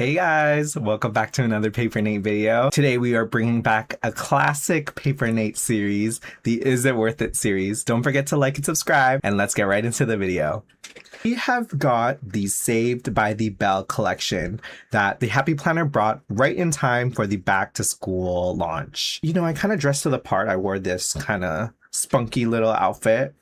Hey guys, welcome back to another Paper Nate video. Today we are bringing back a classic Paper Nate series, the Is It Worth It series. Don't forget to like and subscribe, and let's get right into the video. We have got the Saved by the Bell collection that the Happy Planner brought right in time for the back to school launch. You know, I kind of dressed to the part. I wore this kind of spunky little outfit.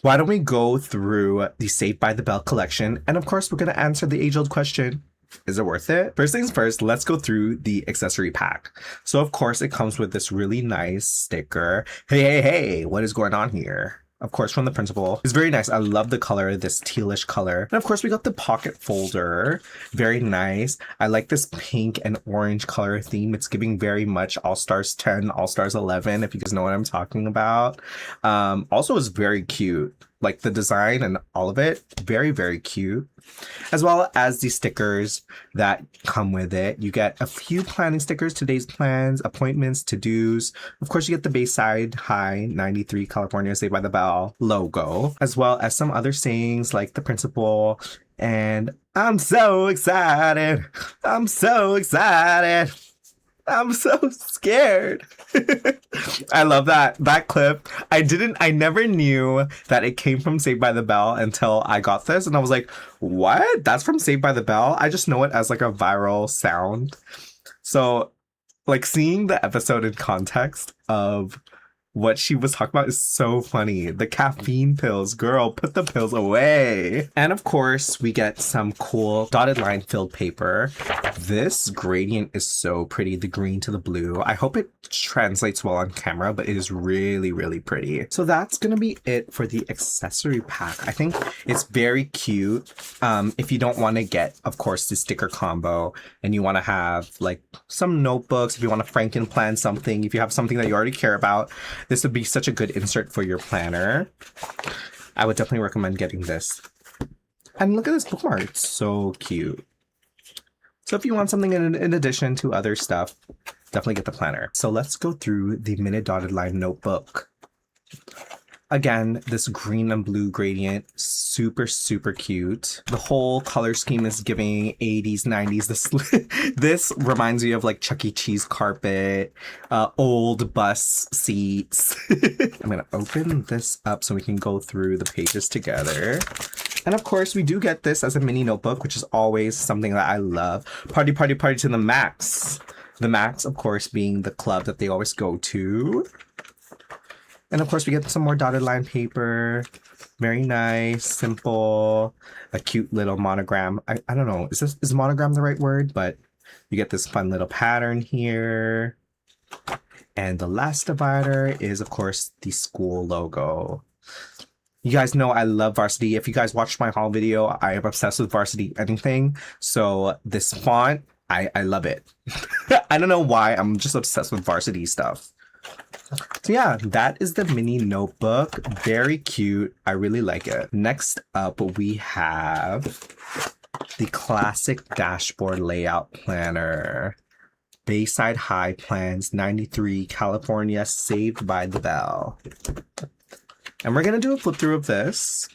Why don't we go through the Saved by the Bell collection? And of course, we're going to answer the age-old question, is it worth it? First things first, let's go through the accessory pack. So of course it comes with this really nice sticker. Hey, what is going on here? Of course, from the principal. It's very nice. I love the color, this tealish color. And of course, we got the pocket folder. Very nice. I like this pink and orange color theme. It's giving very much All-Stars 10, All-Stars 11, if you guys know what I'm talking about. Also, it's very cute. Like the design and all of it, very, very cute. As well as the stickers that come with it. You get a few planning stickers, today's plans, appointments, to-dos. Of course, you get the Bayside High 93 California Saved by the Bell logo, as well as some other sayings like the principal and I'm so excited. I'm so excited. I'm so scared. I love that clip. I never knew that it came from Saved by the Bell until I got this and I was like, what? That's from Saved by the Bell? I just know it as like a viral sound. So like seeing the episode in context of what she was talking about is so funny. The caffeine pills, girl, put the pills away. And of course, we get some cool dotted line filled paper. This gradient is so pretty, the green to the blue. I hope it translates well on camera, but it is really, really pretty. So that's gonna be it for the accessory pack. I think it's very cute. If you don't want to get, of course, the sticker combo and you want to have like some notebooks, if you want to Franken plan something, if you have something that you already care about, this would be such a good insert for your planner. I would definitely recommend getting this. And look at this bookmark. It's so cute. So if you want something in addition to other stuff, definitely get the planner. So let's go through the Minute Dotted Line notebook. Again, this green and blue gradient, super, super cute. The whole color scheme is giving 80s, 90s. This reminds me of like Chuck E. Cheese carpet, old bus seats. I'm gonna open this up so we can go through the pages together. And of course, we do get this as a mini notebook, which is always something that I love. Party, party, party to the max. The max, of course, being the club that they always go to. And of course, we get some more dotted line paper. Very nice, simple, a cute little monogram. I don't know, is monogram the right word? But you get this fun little pattern here. And the last divider is, of course, the school logo. You guys know I love Varsity. If you guys watched my haul video, I am obsessed with Varsity anything. So this font, I love it. I don't know why, I'm just obsessed with Varsity stuff. So yeah, that is the mini notebook. Very cute. I really like it. Next up, we have the classic dashboard layout planner. Bayside High Plans 93 California Saved by the Bell. And we're going to do a flip through of this.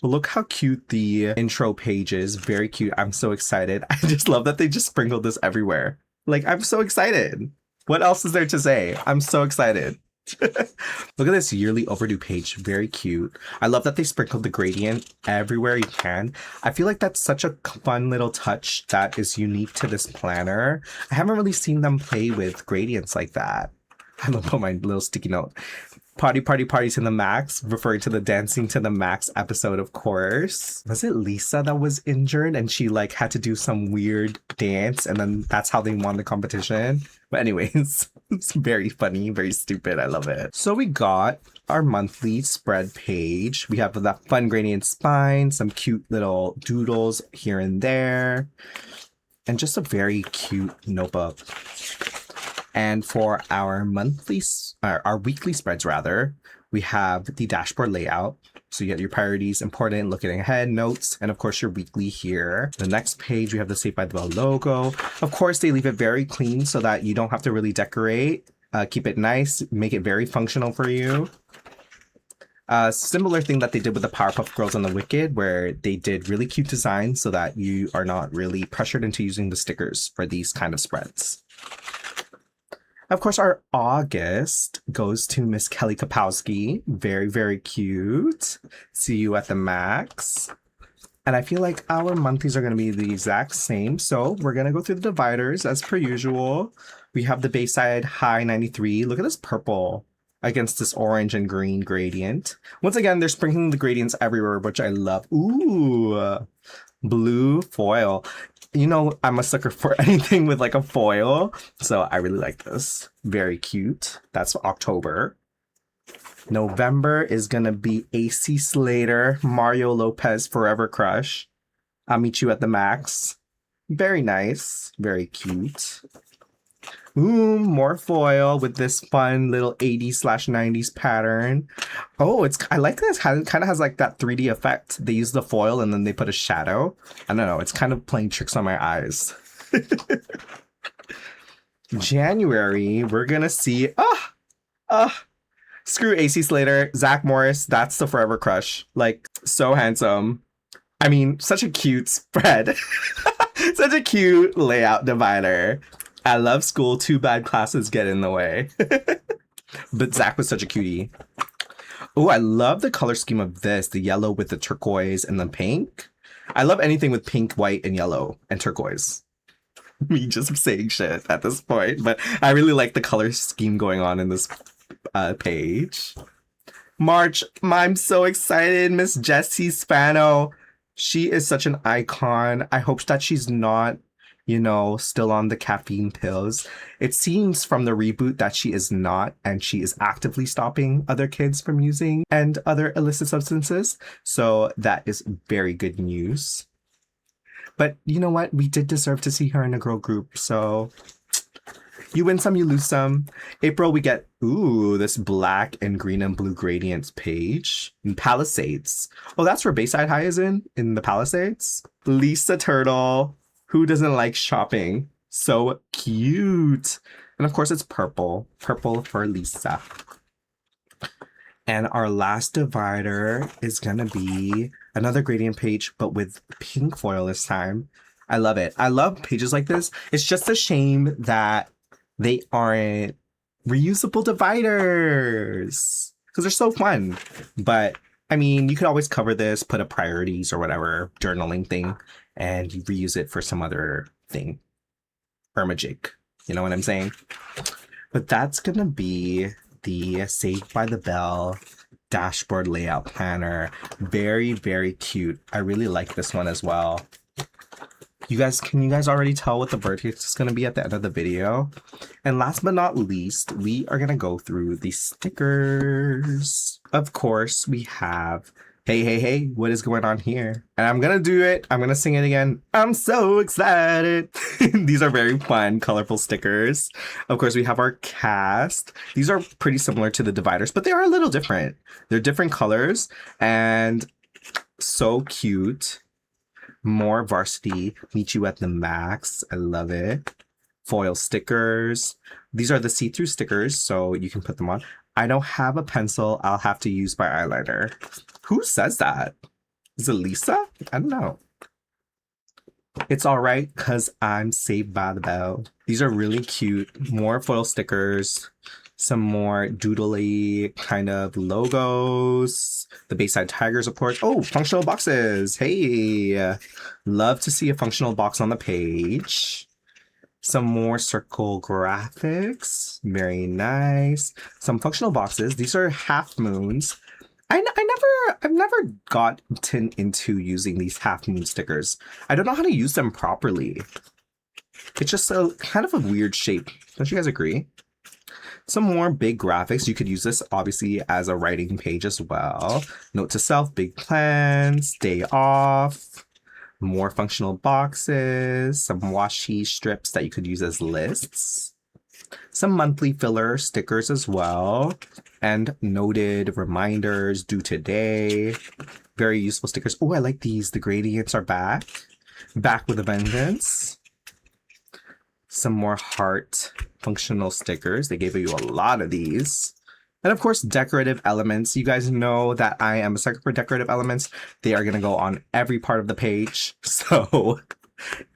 But look how cute the intro page is. Very cute. I'm so excited. I just love that they just sprinkled this everywhere. Like, I'm so excited. What else is there to say? I'm so excited. Look at this yearly overdue page. Very cute. I love that they sprinkled the gradient everywhere you can. I feel like that's such a fun little touch that is unique to this planner. I haven't really seen them play with gradients like that. I love my little sticky note. Party, party, party to the max, referring to the Dancing to the Max episode, of course. Was it Lisa that was injured and she like had to do some weird dance and then that's how they won the competition? But anyways, it's very funny, very stupid. I love it. So we got our monthly spread page. We have that fun gradient spine, some cute little doodles here and there, and just a very cute notebook. And for our weekly spreads rather, we have the dashboard layout. So you get your priorities, important, looking ahead, notes, and of course your weekly here. The next page, we have the Saved by the Bell logo. Of course, they leave it very clean so that you don't have to really decorate. Keep it nice, make it very functional for you. Similar thing that they did with the Powerpuff Girls and the Wicked, where they did really cute designs so that you are not really pressured into using the stickers for these kind of spreads. Of course, our August goes to Miss Kelly Kapowski. Very, very cute. See you at the max. And I feel like our monthlies are going to be the exact same. So we're going to go through the dividers as per usual. We have the Bayside High 93. Look at this purple against this orange and green gradient. Once again, they're sprinkling the gradients everywhere, which I love. Ooh, blue foil. You know, I'm a sucker for anything with like a foil. So I really like this. Very cute. That's October. November is going to be AC Slater, Mario Lopez Forever Crush. I'll meet you at the max. Very nice. Very cute. Ooh, more foil with this fun little 80s/90s pattern. Oh, I like this. It kind of has like that 3D effect. They use the foil and then they put a shadow. I don't know. It's kind of playing tricks on my eyes. January, we're gonna see. Screw AC Slater, Zach Morris. That's the Forever Crush. Like, so handsome. I mean, such a cute spread. Such a cute layout divider. I love school. Too bad classes get in the way. But Zach was such a cutie. Oh, I love the color scheme of this. The yellow with the turquoise and the pink. I love anything with pink, white, and yellow and turquoise. Me just saying shit at this point. But I really like the color scheme going on in this page. March. I'm so excited. Miss Jessie Spano. She is such an icon. I hope that she's not, you know, still on the caffeine pills. It seems from the reboot that she is not, and she is actively stopping other kids from using and other illicit substances. So that is very good news. But you know what? We did deserve to see her in a girl group. So you win some, you lose some. April, we get, ooh, this black and green and blue gradients page. And Palisades. Oh, that's where Bayside High is in the Palisades. Lisa Turtle. Who doesn't like shopping? So cute. And of course, it's purple. Purple for Lisa. And our last divider is going to be another gradient page, but with pink foil this time. I love it. I love pages like this. It's just a shame that they aren't reusable dividers because they're so fun. But I mean, you could always cover this, put a priorities or whatever journaling thing, and you reuse it for some other thing. Irmajig. You know what I'm saying? But that's going to be the Saved by the Bell dashboard layout planner. Very, very cute. I really like this one as well. Can you guys already tell what the verdict is going to be at the end of the video? And last but not least, we are going to go through the stickers. Of course, we have Hey, hey, hey, what is going on here? And I'm going to do it. I'm going to sing it again. I'm so excited. These are very fun, colorful stickers. Of course, we have our cast. These are pretty similar to the dividers, but they are a little different. They're different colors and so cute. More varsity. Meet you at the max. I love it. Foil stickers. These are the see-through stickers, so you can put them on. I don't have a pencil. I'll have to use my eyeliner. Who says that? Is it Lisa? I don't know. It's all right because I'm saved by the bell. These are really cute. More foil stickers. Some more doodly kind of logos. The Bayside Tigers, of course. Oh, functional boxes. Hey, love to see a functional box on the page. Some more circle graphics. Very nice. Some functional boxes. These are half moons. I've never gotten into using these half moon stickers. I don't know how to use them properly. It's just a kind of a weird shape. Don't you guys agree? Some more big graphics. You could use this obviously as a writing page as well. Note to self, big plans, day off. More functional boxes, some washi strips that you could use as lists, some monthly filler stickers as well, and noted reminders due today. Very useful stickers. Oh, I like these. The gradients are back with a vengeance. Some more heart functional stickers. They gave you a lot of these. And of course, decorative elements. You guys know that I am a sucker for decorative elements. They are going to go on every part of the page. So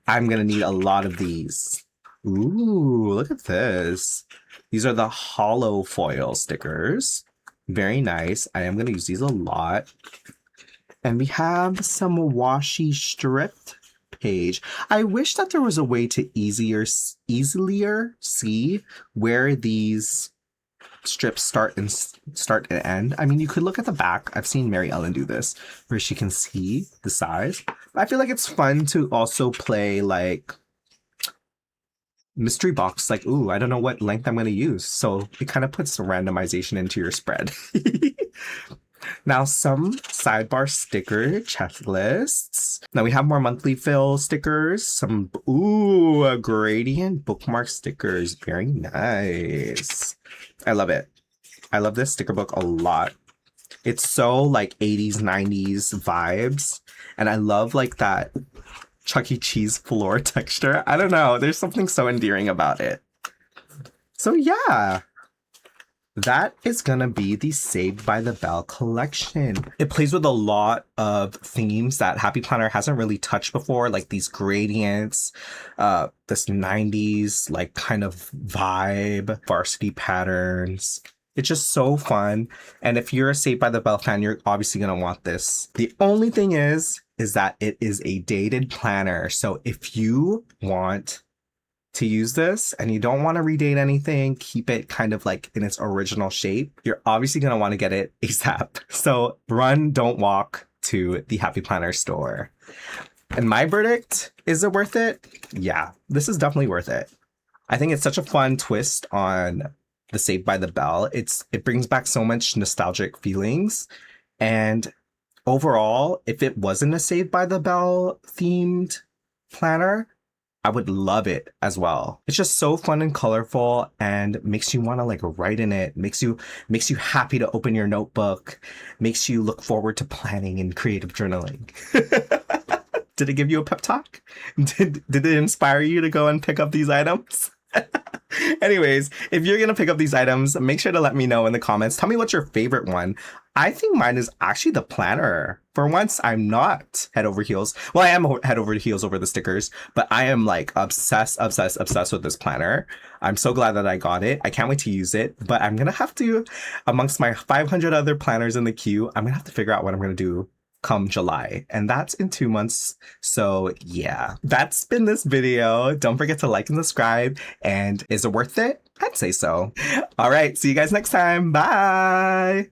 I'm going to need a lot of these. Ooh, look at this. These are the hollow foil stickers. Very nice. I am going to use these a lot. And we have some washi stripped page. I wish that there was a way to easier see where these strips start and end. I mean, you could look at the back. I've seen Mary Ellen do this, where she can see the size. I feel like it's fun to also play like mystery box, like, ooh, I don't know what length I'm going to use. So it kind of puts some randomization into your spread. Now, some sidebar sticker checklists. Now we have more monthly fill stickers. Some, ooh, gradient bookmark stickers. Very nice. I love it. I love this sticker book a lot. It's so like 80s, 90s vibes. And I love like that Chuck E. Cheese floor texture. I don't know. There's something so endearing about it. So yeah. That is gonna be the Saved by the Bell collection. It plays with a lot of themes that Happy Planner hasn't really touched before, like these gradients, this 90s like kind of vibe, varsity patterns. It's just so fun. And if you're a Saved by the Bell fan, you're obviously gonna want this. The only thing is that it is a dated planner. So if you want to use this and you don't want to redate anything, keep it kind of like in its original shape, you're obviously going to want to get it ASAP. So run, don't walk to the Happy Planner store. And my verdict, is it worth it? Yeah, this is definitely worth it. I think it's such a fun twist on the Saved by the Bell. It brings back so much nostalgic feelings. And overall, if it wasn't a Saved by the Bell themed planner, I would love it as well. It's just so fun and colorful and makes you want to like write in it, makes you happy to open your notebook, makes you look forward to planning and creative journaling. Did it give you a pep talk? Did it inspire you to go and pick up these items? Anyways, if you're going to pick up these items, make sure to let me know in the comments. Tell me what's your favorite one. I think mine is actually the planner. For once, I'm not head over heels. Well, I am head over heels over the stickers, but I am like obsessed with this planner. I'm so glad that I got it. I can't wait to use it, but I'm going to have to, amongst my 500 other planners in the queue, I'm going to have to figure out what I'm going to do come July, and that's in 2 months. So yeah, that's been this video. Don't forget to like and subscribe, and is it worth it? I'd say so. All right, see you guys next time. Bye.